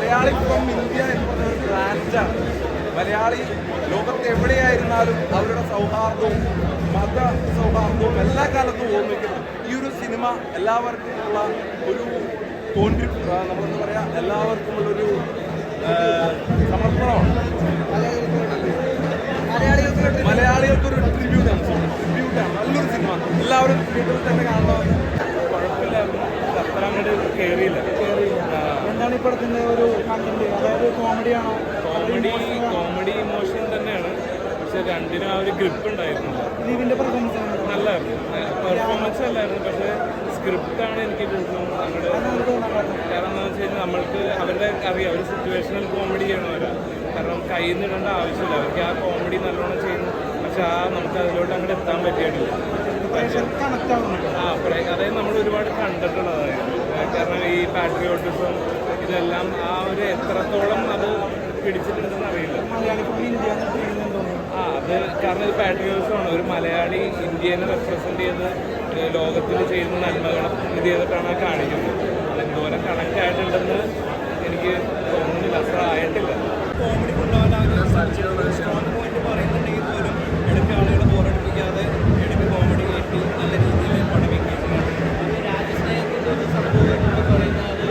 Malayali from India എന്ന് പറഞ്ഞ ഒരു ബ്രാൻഡാണ്. മലയാളി ലോകത്ത് എവിടെയായിരുന്നാലും അവരുടെ സൗഹാർദ്ദവും മത സൗഹാർദ്ദവും എല്ലാ കാലത്തും ഓർമ്മിക്കുന്നു. ഈ ഒരു സിനിമ എല്ലാവർക്കും ഉള്ള ഒരു നമ്മളെന്താ പറയുക, എല്ലാവർക്കും ഉള്ളൊരു സമർപ്പണമാണ്. മലയാളികൾക്കൊരു ട്രിബ്യൂട്ടാണ്. നല്ലൊരു സിനിമ, എല്ലാവരും തിയേറ്ററിൽ തന്നെ കാണണം. കുഴപ്പമില്ലായിരുന്നു, അത്ര അങ്ങോട്ട് കയറിയില്ല. എന്താണ് ഈ പടത്തിൻ്റെ ഒരു കണ്ടന്റ്? അതായത് കോമഡിയാണോ? കോമഡി ഇമോഷൻ തന്നെയാണ്, പക്ഷെ രണ്ടിനും ആ ഒരു ഗ്രിപ്പ് ഉണ്ടായിരുന്നു. ദിലീപിൻ്റെ പെർഫോമൻസ് നല്ലായിരുന്നു. പെർഫോമൻസ് അല്ലായിരുന്നു, പക്ഷേ സ്ക്രിപ്റ്റാണ് എനിക്ക് തോന്നുന്നു അങ്ങോട്ട്. കാരണം എന്താണെന്ന് വെച്ച് കഴിഞ്ഞാൽ നമ്മൾക്ക് അവരുടെ അറിയാം, ഒരു സിറ്റുവേഷണൽ കോമഡി ചെയ്യണവരാ. കാരണം കയ്യിൽ നിന്ന് ഇടേണ്ട ആവശ്യമില്ല, അവർക്ക് ആ കോമഡി നല്ലോണം ചെയ്യുന്നു. പക്ഷെ നമുക്ക് അതിലോട്ട് അങ്ങോട്ട് എത്താൻ പറ്റിയിട്ടില്ല. അതായത് നമ്മൾ ഒരുപാട് കണ്ടിട്ടുള്ളതായിരുന്നു. കാരണം ഈ പാട്രിയോട്ടിസം ഇതെല്ലാം ആ ഒരു എത്രത്തോളം അത് പിടിച്ചിട്ടുണ്ടെന്ന് അറിയില്ല. അത് കാരണം ഇത് പാട്രിയോട്ടിസമാണ്. ഒരു മലയാളി ഇന്ത്യനെ റെപ്രസെൻ്റ് ചെയ്ത് ലോകത്തിൽ ചെയ്യുന്ന നന്മകളും ഇത് ചെയ്തിട്ടാണ് കാണിക്കുന്നത്. അതെന്തോരം കണക്റ്റ് ആയിട്ടുണ്ടെന്ന് എനിക്ക് തോന്നുന്നില്ല, അത്ര ആയിട്ടില്ല. കോമഡി കൊണ്ടുപോകാനാണ് സ്ട്രോങ് പോയിന്റ് പറയുന്നുണ്ടെങ്കിൽ പോലും ഇടയ്ക്ക് ആളുകളെ ബോറടിപ്പിക്കാതെ ഇടയ്ക്ക് കോമഡി കയറ്റി നല്ല രീതിയിൽ പടം വെക്കുകയാണ്. രാജ്യസ്നേഹത്തിൻ്റെ ഒരു സംഭവം എന്ന് പറയുന്നത്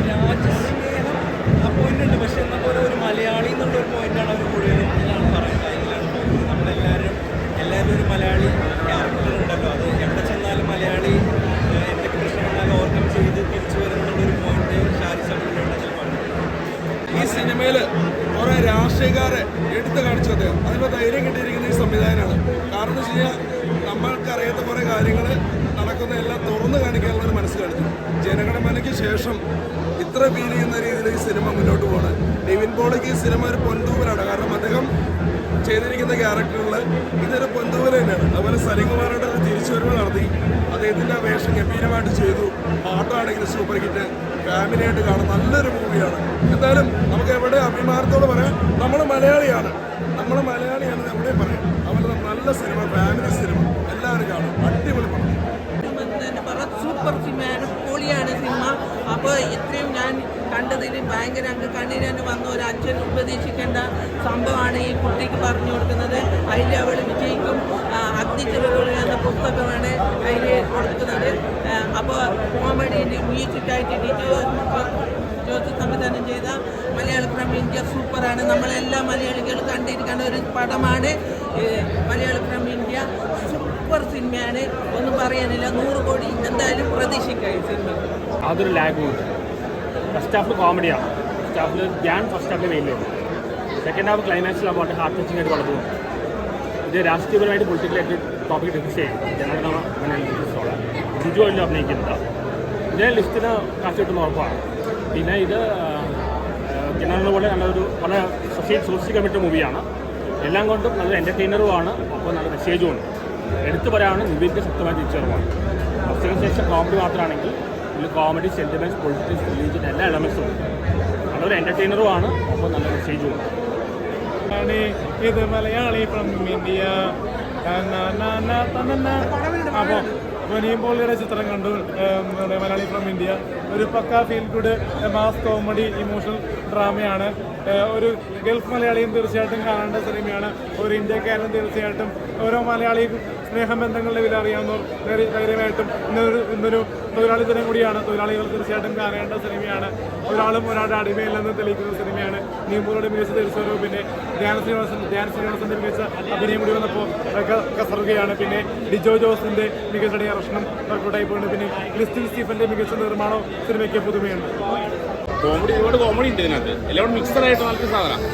രാജ്യസ്നേഹം ആ പോയിന്റ് ഉണ്ട്, പക്ഷെ എന്നാൽ പോലെ ഒരു മലയാളി എന്നുള്ളൊരു പോയിന്റാണ് അവർ കൂടുതലും എന്നാണ് പറയുന്നത്. അതിലാണ് നമ്മളെല്ലാവരും ഒരു മലയാളി ക്യാരക്ടർ ഉണ്ടല്ലോ, അത് എവിടെ ചെന്നാലും മലയാളി എന്തൊക്കെ പ്രശ്നം വന്നാലും ഓവർകം ചെയ്ത് തിരിച്ചു വരുന്നുള്ളൊരു പോയിന്റ് ഷാരി സബിലുണ്ടെങ്കിൽ പറഞ്ഞു. ഈ സിനിമയിൽ കുറേ രാഷ്ട്രീയക്കാരെ എടുത്തു കാണിച്ചത് അതിനുള്ള ധൈര്യം കിട്ടിയിരിക്കുന്ന ഈ സംവിധാനമാണ്. കാരണം എന്ന് വെച്ച് കഴിഞ്ഞാൽ നമ്മൾക്കറിയാത്ത കുറേ കാര്യങ്ങൾ നടക്കുന്നതെല്ലാം തുറന്നു കാണിക്കാനുള്ളൊരു മനസ്സ് കാണിച്ചു. ജനഗണമനയ്ക്ക് ശേഷം ഇത്ര ഫീൽ ചെയ്യുന്ന രീതിയിൽ ഈ സിനിമ മുന്നോട്ട് പോകണം. നിവിൻ പോളിക്ക് ഈ സിനിമ ഒരു പൊന്തൂവലാണ്. കാരണം അദ്ദേഹം ചെയ്തിരിക്കുന്ന ക്യാരക്ടറുകൾ ഇതൊരു പൊന്തൂവൽ തന്നെയാണ്. അതുപോലെ സലിംകുമാറുടെ ഒരു തിരിച്ചുവരവ് നടത്തി അദ്ദേഹത്തിൻ്റെ വേഷം ഗംഭീരമായിട്ട് ചെയ്തു. പാട്ടാണെങ്കിൽ സൂപ്പർ ഹിറ്റ്, ഫാമിലിയായിട്ട് കാണാൻ നല്ലൊരു മൂവിയാണ്. എന്തായാലും നമുക്ക് എവിടെ അഭിമാനത്തോടെ പറയാം, നമ്മൾ മലയാളിയാണ് എവിടെ പറയാം. അതുപോലെ നല്ല സിനിമ, ഫാമിലി സിനിമ, എല്ലാവരും കാണും. അടിപൊളി പടം. സൂപ്പർ സിനിമയാണ്, പൊളിയാണ് സിനിമ. അപ്പോൾ ഇത്രയും ഞാൻ കണ്ടതിൽ ഭയങ്കര അങ്ങ് കണ്ണീരന് വന്ന ഒരു അച്ഛൻ ഉപദേശിക്കേണ്ട സംഭവമാണ് ഈ കുട്ടിക്ക് പറഞ്ഞു കൊടുക്കുന്നത്. അതിൽ അവൾ വിജയിക്കും. അഗ്നിച്ചിറകുകൾ എന്ന പുസ്തകമാണ് അതിൽ കൊടുക്കുന്നത്. അപ്പോൾ കോമഡി മ്യൂസിക്കായിട്ട് ജോസ് സംവിധാനം ചെയ്ത മലയാള ഫ്രം ഇന്ത്യ സൂപ്പറാണ്. നമ്മളെല്ലാ മലയാളികളും കണ്ടിരിക്കേണ്ട ഒരു പടമാണ് മലയാള ഫ്രം ഇന്ത്യ. സൂപ്പർ സിനിമയാണ്, ഒന്നും പറയാനില്ല. 100 കോടി എന്തായാലും പ്രതീക്ഷിക്കാം ഈ സിനിമ. അതൊരു ലാഗുണ്ട്. ഫസ്റ്റ് ഹാഫ് കോമഡിയാണ്. ഫസ്റ്റ് ഹാഫിൽ ഫസ്റ്റ് ഹാഫിൽ മെയിനുണ്ട്. സെക്കൻഡ് ഹാഫ് ക്ലൈമാക്സിൽ അങ്ങോട്ട് ഹാർട്ട് ടച്ചിങ് ആയിട്ട് വളർന്നു. ഇത് രാഷ്ട്രീയപരമായിട്ട് പൊളിറ്റിക്കലായിട്ട് ടോപ്പിക് ഡിസ്കസ് ചെയ്യും. ജനഗണമ അങ്ങനെ ജിജു അല്ല അഭിനയിക്കുന്നത്. ഇതിനെ ലിസ്റ്റിന് കാശ് കിട്ടുന്ന ഉറപ്പാണ്. പിന്നെ ഇത് ജനഗണ പോലെ നല്ലൊരു വളരെ സോഷ്യൽ കമ്മിറ്റി മൂവിയാണ്. എല്ലാം കൊണ്ടും നല്ലൊരു എൻ്റർടൈനറുമാണ്, അപ്പോൾ നല്ല മെസ്സേജും ഉണ്ട്. എടുത്തു പറയാനാണ് നിവിൻ്റെ ശക്തമായ തിരിച്ചറിവാണ്. ഫസ്റ്റിന് ശേഷം കോമഡി മാത്രമാണെങ്കിൽ ഇതിൽ കോമഡി, സെൻറ്റിമെൻറ്റ്സ്, പൊളിറ്റിക്സ്, റിലീജിയൻ എല്ലാ എലമെൻസും ഉണ്ട്. നല്ലൊരു എൻ്റർടൈനറുമാണ്, അപ്പോൾ നല്ല മെസ്സേജും ഉണ്ട്. ഇത് മലയാളി ഫ്രം ഇന്ത്യ. അപ്പോൾ നീം പോളിയുടെ ചിത്രം കണ്ടു. മലയാളി ഫ്രം ഇന്ത്യ ഒരു പക്ക feel good mass comedy emotional ഡ്രാമയാണ്. ഒരു ഗൾഫ് മലയാളിയും തീർച്ചയായിട്ടും കാണേണ്ട സിനിമയാണ്. ഒരു ഇന്ത്യക്കാരനും തീർച്ചയായിട്ടും ഓരോ മലയാളിക്കും സ്നേഹബന്ധങ്ങളുടെ വില അറിയാവുന്നവർ ധൈര്യമായിട്ടും ഇന്നൊരു തൊഴിലാളി ദിനം കൂടിയാണ്. തൊഴിലാളികൾ തീർച്ചയായിട്ടും കാണേണ്ട സിനിമയാണ്. ഒരാളും ഒരാളുടെ അടിമയില്ലെന്ന് തെളിയിക്കുന്ന സിനിമയാണ്. നീമ്പൂരുടെ മികച്ച തിരിച്ചുവരവ്, പിന്നെ ധ്യാൻ ശ്രീനിവാസൻ്റെ മികച്ച അഭിനയം കൂടി വന്നപ്പോൾ കസറുകയാണ്. പിന്നെ ഡിജോ ജോസിൻ്റെ മികച്ച ഡയറക്ഷനും വർക്കൗട്ടായി പോയിട്ടുണ്ട്. പിന്നെ ക്രിസ്ത്യൻ സ്റ്റീഫൻ്റെ മികച്ച നിർമ്മാണവും സിനിമയ്ക്ക് പുതുമയുണ്ട്. ഒരുപാട് കോമഡി ഉണ്ട് ഇതിനകത്ത്. എല്ലാം മിക്സഡ് ആയിട്ട് നല്ലൊരു സാധനമാണ്.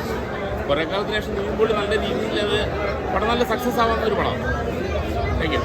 കുറേ കാലത്തിന് ശേഷം നീങ്ങുമ്പോൾ നല്ല രീതിയിൽ അത് പടം നല്ല സക്സസ് ആവാവുന്ന ഒരു പടമാണ്. Thank you.